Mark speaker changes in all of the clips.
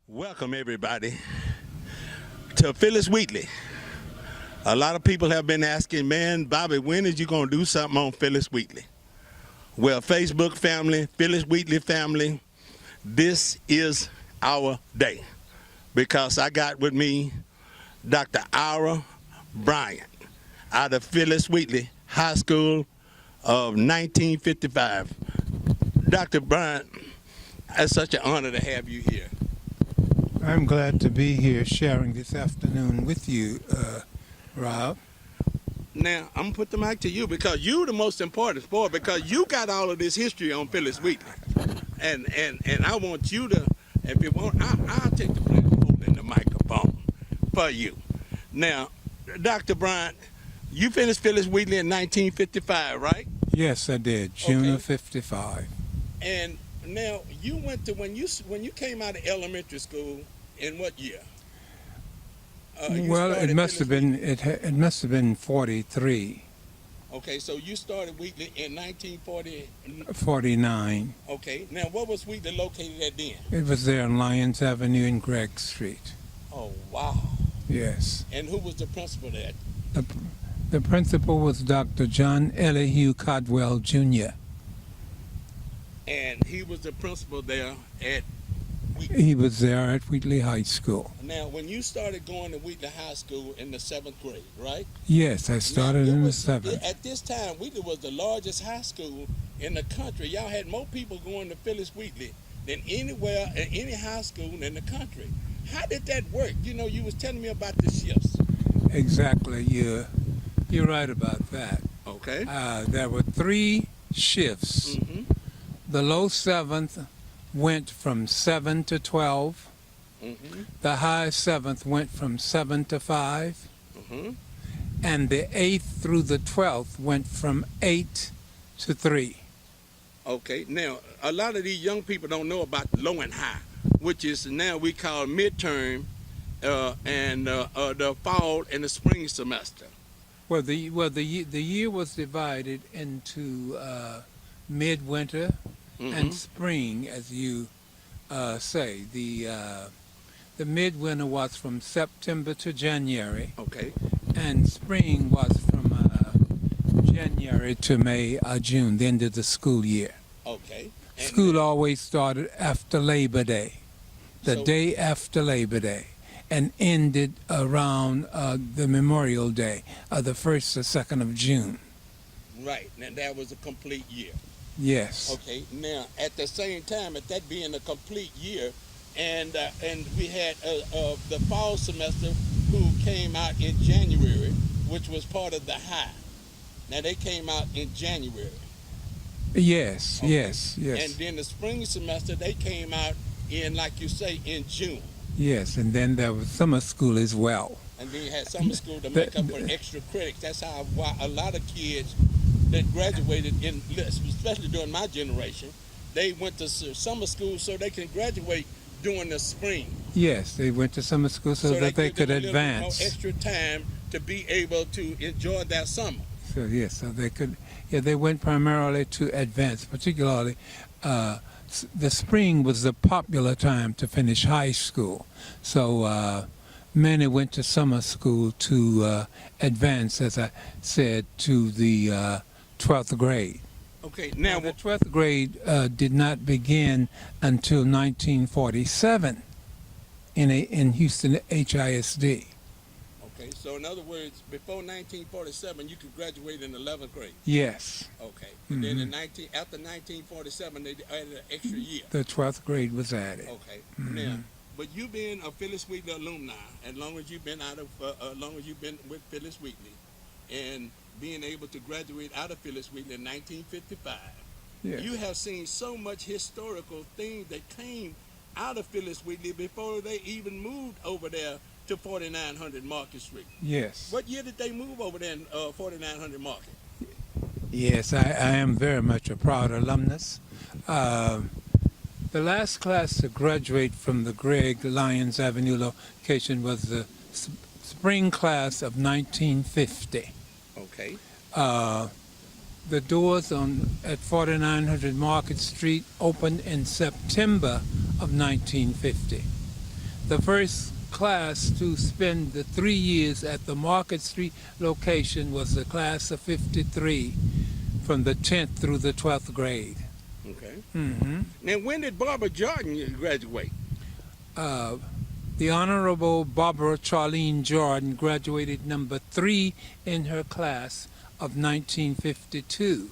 Speaker 1: Welcome, everybody, to Phillis Wheatley. A lot of people have been asking, man, Bobby, when is you going to do something on Phillis Wheatley? Well, Facebook family, Phillis Wheatley family, this is our day, because I got with me Dr. Ira Bryant out of Phillis Wheatley High School of 1955. Dr. Bryant, it's such an honor to have you here.
Speaker 2: I'm glad to be here sharing this afternoon with you, Rob.
Speaker 1: Now, I'm going to put the mic to you, because you're the most important sport, because you got all of this history on Phillis Wheatley. And I want you to, if you want, I'll take the pleasure of holding the microphone for you. Now, Dr. Bryant, you finished Phillis Wheatley in 1955, right?
Speaker 2: Yes, I did, June of 55.
Speaker 1: And now, you went to, when you came out of elementary school, in what year?
Speaker 2: Well, it must have been it must have been 43.
Speaker 1: Okay, so you started Wheatley in 1940.
Speaker 2: 49.
Speaker 1: Okay, now what was Wheatley located at then?
Speaker 2: It was there on Lyons Avenue and Gregg Street.
Speaker 1: Oh, wow.
Speaker 2: Yes.
Speaker 1: And who was the principal there?
Speaker 2: The principal was Dr. John Elihu Codwell, Jr.
Speaker 1: And he was the principal there at Wheatley.
Speaker 2: He was there at Wheatley High School.
Speaker 1: Now, when you started going to Wheatley High School in the 7th grade, right?
Speaker 2: Yes, I started in the 7th.
Speaker 1: At this time, Wheatley was the largest high school in the country. Y'all had more people going to Phillis Wheatley than anywhere in any high school in the country. How did that work? You know, you was telling me about the shifts.
Speaker 2: Exactly. You're right about that.
Speaker 1: Okay.
Speaker 2: There were 3 shifts.
Speaker 1: Mm-hmm.
Speaker 2: The low 7th went from 7 to 12.
Speaker 1: Mm-hmm.
Speaker 2: The high 7th went from 7 to 5.
Speaker 1: Mm-hmm.
Speaker 2: And the 8th through the 12th went from 8 to 3.
Speaker 1: Okay. Now, a lot of these young people don't know about low and high, which is now we call midterm and the fall and the spring semester.
Speaker 2: Well, the year was divided into midwinter and spring, as you say. The midwinter was from September to January.
Speaker 1: Okay.
Speaker 2: And spring was from January to May or June, the end of the school year.
Speaker 1: Okay. And
Speaker 2: School always started after Labor Day, the day after Labor Day, and ended around the Memorial Day, the 1st or 2nd of June.
Speaker 1: Right. Now, that was a complete year.
Speaker 2: Yes.
Speaker 1: Okay. Now, at the same time, at that being a complete year, and we had the fall semester who came out in January, which was part of the high. Now, they came out in January.
Speaker 2: Yes,
Speaker 1: Okay.
Speaker 2: yes.
Speaker 1: And then the spring semester, they came out in, like you say, in June.
Speaker 2: Yes, and then there was summer school as well.
Speaker 1: And then you had summer school to make up for extra credits. That's how a lot of kids that graduated, especially during my generation, they went to summer school so they can graduate during the spring.
Speaker 2: Yes, they went to summer school so that they could advance.
Speaker 1: More extra time to be able to enjoy their summer.
Speaker 2: So yes, so they could. Yeah, they went primarily to advance. Particularly, the spring was the popular time to finish high school. So many went to summer school to advance, as I said, to the 12th grade.
Speaker 1: Okay, now
Speaker 2: the 12th grade did not begin until 1947 in Houston HISD.
Speaker 1: Okay, so in other words, before 1947, you could graduate in 11th grade.
Speaker 2: Yes.
Speaker 1: Okay, and then after 1947, they added an extra year.
Speaker 2: The 12th grade was added.
Speaker 1: Okay, now, but you being a Phillis Wheatley alumni, as long as you've been with Phillis Wheatley, and being able to graduate out of Phillis Wheatley in 1955,
Speaker 2: Yes.
Speaker 1: you have seen so much historical things that came out of Phillis Wheatley before they even moved over there to 4900 Market Street.
Speaker 2: Yes.
Speaker 1: What year did they move over there in 4900 Market?
Speaker 2: Yes, I am very much a proud alumnus. The last class to graduate from the Gregg Lyons Avenue location was the spring class of 1950.
Speaker 1: Okay.
Speaker 2: The doors at 4900 Market Street opened in September of 1950. The first class to spend the 3 years at the Market Street location was the class of 53 from the 10th through the 12th grade.
Speaker 1: Okay.
Speaker 2: Mm-hmm.
Speaker 1: Now, when did Barbara Jordan graduate?
Speaker 2: The Honorable Barbara Charlene Jordan graduated number 3 in her class of 1952.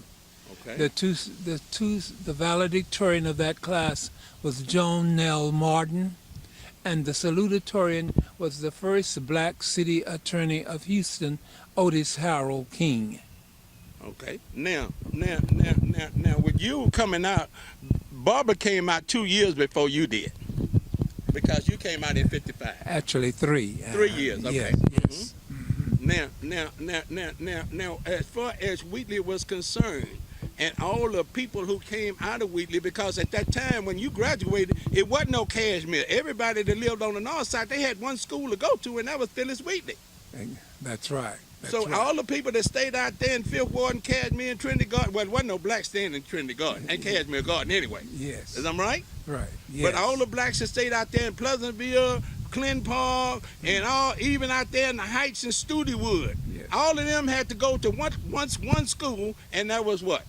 Speaker 1: Okay.
Speaker 2: The valedictorian of that class was Joan Nell Martin, and the salutatorian was the first black city attorney of Houston, Otis Harold King.
Speaker 1: Okay. Now, with you coming out, Barbara came out 2 years before you did, because you came out in 55.
Speaker 2: Actually, 3.
Speaker 1: 3 years. Okay.
Speaker 2: Yes.
Speaker 1: Now, as far as Wheatley was concerned, and all the people who came out of Wheatley, because at that time when you graduated, it wasn't no Cashmere. Everybody that lived on the north side, they had one school to go to, and that was Phillis Wheatley.
Speaker 2: That's right.
Speaker 1: So all the people that stayed out there in Fifth Ward and Cashmere and Trinity Garden, well, there wasn't no blacks staying in Trinity Garden and Cashmere Garden anyway.
Speaker 2: Yes.
Speaker 1: Is that right?
Speaker 2: Right. Yes.
Speaker 1: But all the blacks that stayed out there in Pleasantville, Clinton Park, and all, even out there in the Heights and Studewood,
Speaker 2: yes,
Speaker 1: all of them had to go to one school, and that was what?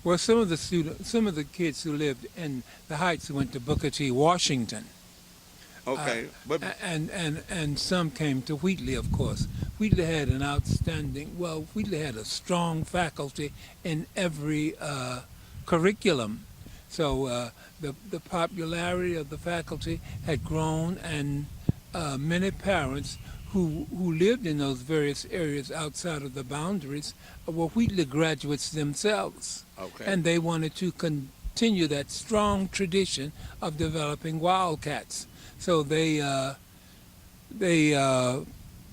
Speaker 2: Well, some of the kids who lived in the Heights went to Booker T. Washington.
Speaker 1: Okay, but
Speaker 2: and some came to Wheatley, of course. Wheatley had Wheatley had a strong faculty in every curriculum. So the popularity of the faculty had grown, and many parents who lived in those various areas outside of the boundaries were Wheatley graduates themselves.
Speaker 1: Okay.
Speaker 2: And they wanted to continue that strong tradition of developing wildcats. So they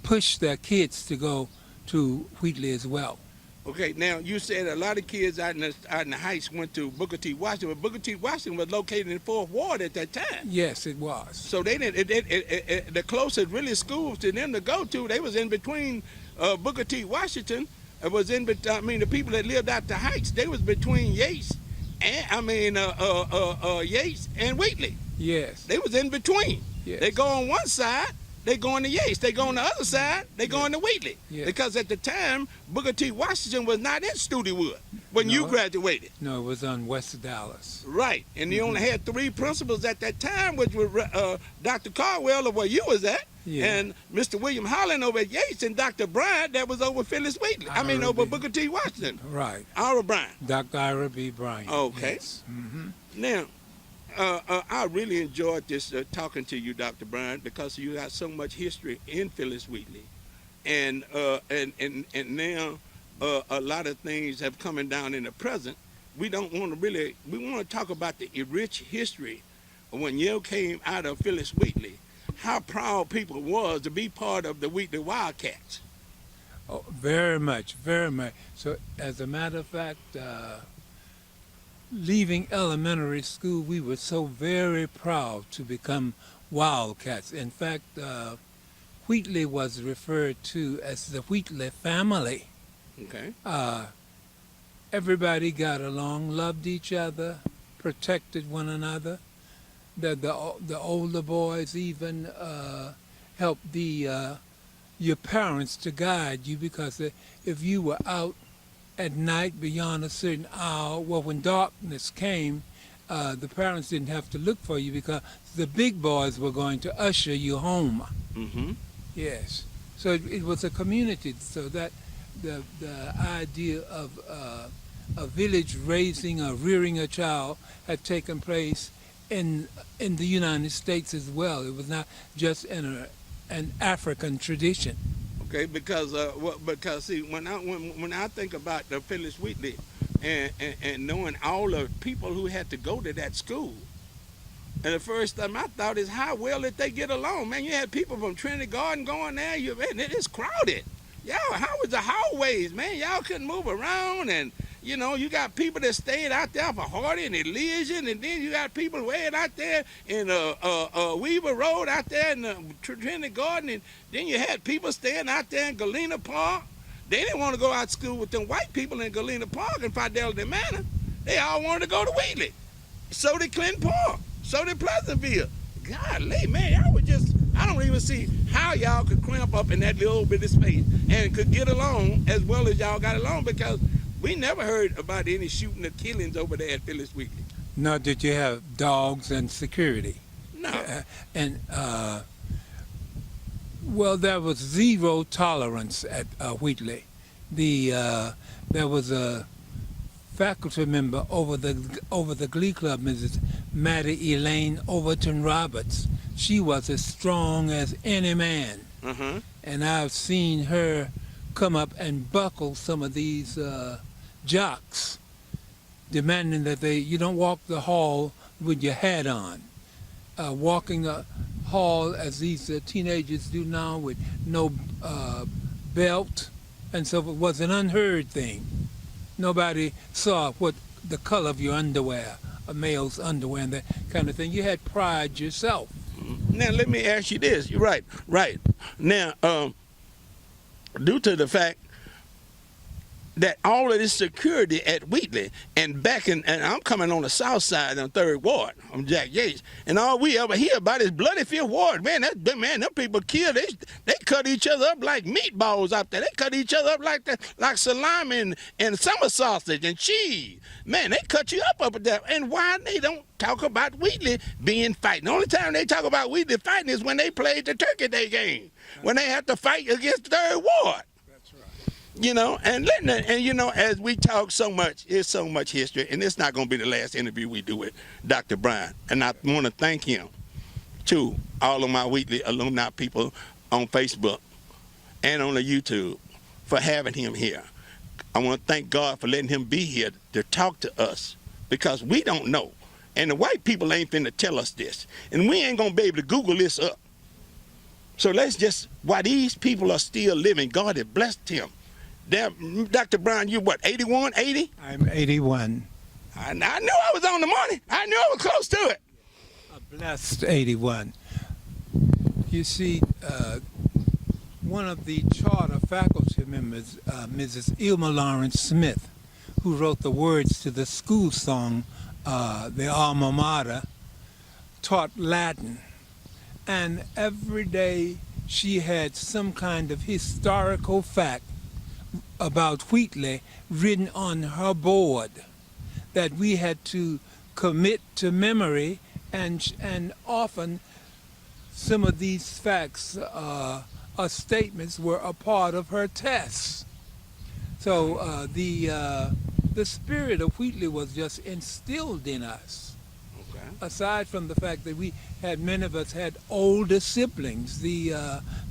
Speaker 2: pushed their kids to go to Wheatley as well.
Speaker 1: Okay, now you said a lot of kids out in the Heights went to Booker T. Washington, but Booker T. Washington was located in Fourth Ward at that time.
Speaker 2: Yes, it was.
Speaker 1: So they didn't. The closest really schools to them to go to, they was in between Booker T. Washington. It was in. The people that lived out the Heights, they was between Yates and Yates and Wheatley.
Speaker 2: Yes.
Speaker 1: They was in between.
Speaker 2: Yes.
Speaker 1: They go on one side, they go on the Yates. They go on the other side, they go on the Wheatley.
Speaker 2: Yes.
Speaker 1: Because at the time, Booker T. Washington was not in Studewood when you graduated.
Speaker 2: No, it was on West Dallas.
Speaker 1: Right, and you only had 3 principals at that time, which were Dr. Caldwell of where you was at, and Mr. William Holland over at Yates, and Dr. Bryant that was over Phillis Wheatley. Over Booker T. Washington.
Speaker 2: Right.
Speaker 1: Ira Bryant.
Speaker 2: Dr. R.I.P. Bryant.
Speaker 1: Okay.
Speaker 2: Yes. Mm-hmm.
Speaker 1: Now, I really enjoyed this talking to you, Dr. Bryant, because you got so much history in Phillis Wheatley, and now a lot of things have coming down in the present. We don't want to we want to talk about the rich history of when you came out of Phillis Wheatley, how proud people was to be part of the Wheatley Wildcats.
Speaker 2: Oh, very much, very much. So, as a matter of fact, leaving elementary school, we were so very proud to become Wildcats. In fact, Wheatley was referred to as the Wheatley family.
Speaker 1: Okay.
Speaker 2: Everybody got along, loved each other, protected one another. The older boys even helped your parents to guide you, because if you were out at night beyond a certain hour, well, when darkness came, the parents didn't have to look for you, because the big boys were going to usher you home.
Speaker 1: Mm-hmm.
Speaker 2: Yes. So it was a community. So that the idea of a village raising or rearing a child had taken place in the United States as well. It was not just an African tradition.
Speaker 1: Okay, because see, when I think about the Phillis Wheatley and knowing all the people who had to go to that school, and the first time I thought is how well did they get along? Man, you had people from Trinity Garden going there. It's crowded. Y'all, how was the hallways, man? Y'all couldn't move around, and you got people that stayed out there for Hardy and Elysian, and then you got people way out there in Weaver Road out there in Trinity Garden, and then you had people staying out there in Galena Park. They didn't want to go out to school with them white people in Galena Park and Fidelity Manor. They all wanted to go to Wheatley. So did Clinton Park. So did Pleasantville. Golly, man, y'all was just never see how y'all could cramp up in that little bitty space and could get along as well as y'all got along, because we never heard about any shooting or killings over there at Phillis Wheatley.
Speaker 2: Nor did you have dogs and security.
Speaker 1: No.
Speaker 2: Well, there was zero tolerance at Wheatley. There was a faculty member over the Glee Club, Mrs. Maddie Elaine Overton Roberts. She was as strong as any man.
Speaker 1: Uh-huh.
Speaker 2: And I've seen her come up and buckle some of these jocks, demanding that you don't walk the hall with your hat on. Walking the hall as these teenagers do now with no belt and so forth was an unheard thing. Nobody saw what the color of your underwear, a male's underwear, and that kind of thing. You had pride yourself.
Speaker 1: Now let me ask you this. You're right. Now, due to the fact that all of this security at Wheatley and and I'm coming on the south side on 3rd Ward, I'm Jack Yates, and all we ever hear about is bloody 5th Ward. Man, them people killed. They cut each other up like meatballs out there. They cut each other up like salami and summer sausage and cheese. Man, they cut you up there. And why they don't talk about Wheatley being fighting? The only time they talk about Wheatley fighting is when they played the Turkey Day game, when they had to fight against 3rd Ward. You know, and you know, as we talk so much, it's so much history, and it's not going to be the last interview we do with Dr. Bryant. And I want to thank him, to all of my Wheatley alumni people on Facebook and on the YouTube for having him here. I want to thank God for letting him be here to talk to us, because we don't know. And the white people ain't finna tell us this. And we ain't going to be able to Google this up. So let's just, while these people are still living, God has blessed him. Dr. Brown, you what, 81, 80?
Speaker 2: I'm 81.
Speaker 1: I knew I was on the money. I knew I was close to it.
Speaker 2: A blessed 81. You see, one of the charter faculty members, Mrs. Ilma Lawrence Smith, who wrote the words to the school song, The Alma Mater, taught Latin. And every day she had some kind of historical fact about Wheatley written on her board that we had to commit to memory, and often some of these facts or statements were a part of her tests. So the spirit of Wheatley was just instilled in us.
Speaker 1: Okay.
Speaker 2: Aside from the fact that many of us had older siblings, the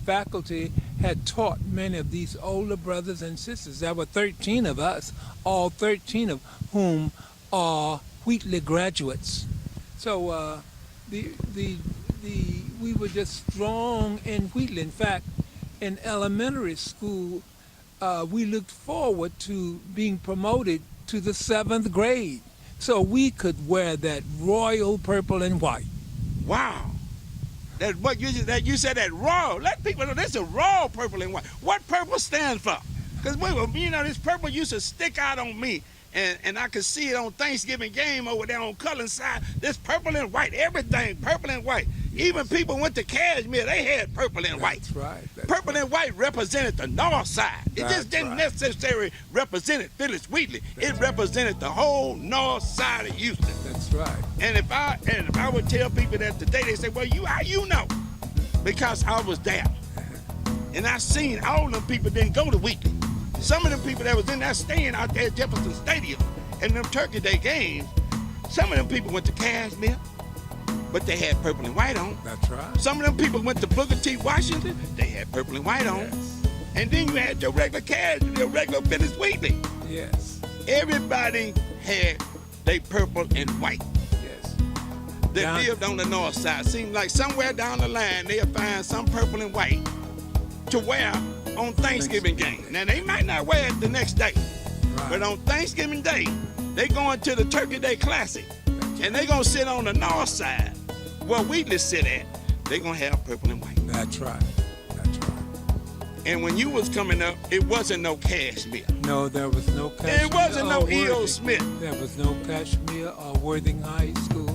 Speaker 2: faculty had taught many of these older brothers and sisters. There were 13 of us, all 13 of whom are Wheatley graduates. So we were just strong in Wheatley. In fact, in elementary school, we looked forward to being promoted to the 7th grade, so we could wear that royal purple and white.
Speaker 1: Wow. That what you said, that royal. Let people know this is royal purple and white. What purple stands for? Because this purple used to stick out on me, and I could see it on Thanksgiving game over there on Cullen side. This purple and white, everything purple and white. Even people went to Cashmere, they had purple and white.
Speaker 2: That's right.
Speaker 1: Purple and white represented the north side. It
Speaker 2: That's
Speaker 1: just didn't
Speaker 2: right.
Speaker 1: necessarily represent Phillis Wheatley. It represented the whole north side of Houston.
Speaker 2: That's right.
Speaker 1: And if I would tell people that today, they say, well, how you know? Because I was there. And I seen all them people didn't go to Wheatley. Some of them people that was in that stand out there at Jefferson Stadium and them Turkey Day games, some of them people went to Cashmere, but they had purple and white on.
Speaker 2: That's right.
Speaker 1: Some of them people went to Booker T. Washington, they had purple and white on.
Speaker 2: Yes.
Speaker 1: And then you had your regular Cashmere, your regular Phillis Wheatley.
Speaker 2: Yes.
Speaker 1: Everybody had they purple and white.
Speaker 2: Yes.
Speaker 1: They lived on the north side. Seemed like somewhere down the line they'll find some purple and white to wear on Thanksgiving game. Now they might not wear it the next day,
Speaker 2: Right.
Speaker 1: but on Thanksgiving Day, they going to the Turkey Day Classic, and they gonna sit on the north side where Wheatley sit at. They gonna have purple and white.
Speaker 2: That's right. That's right.
Speaker 1: And when you was coming up, it wasn't no Cashmere.
Speaker 2: No, there was no Cashmere.
Speaker 1: There wasn't no
Speaker 2: or
Speaker 1: E.O.
Speaker 2: Worthing.
Speaker 1: Smith.
Speaker 2: There was no Cashmere or Worthing High School.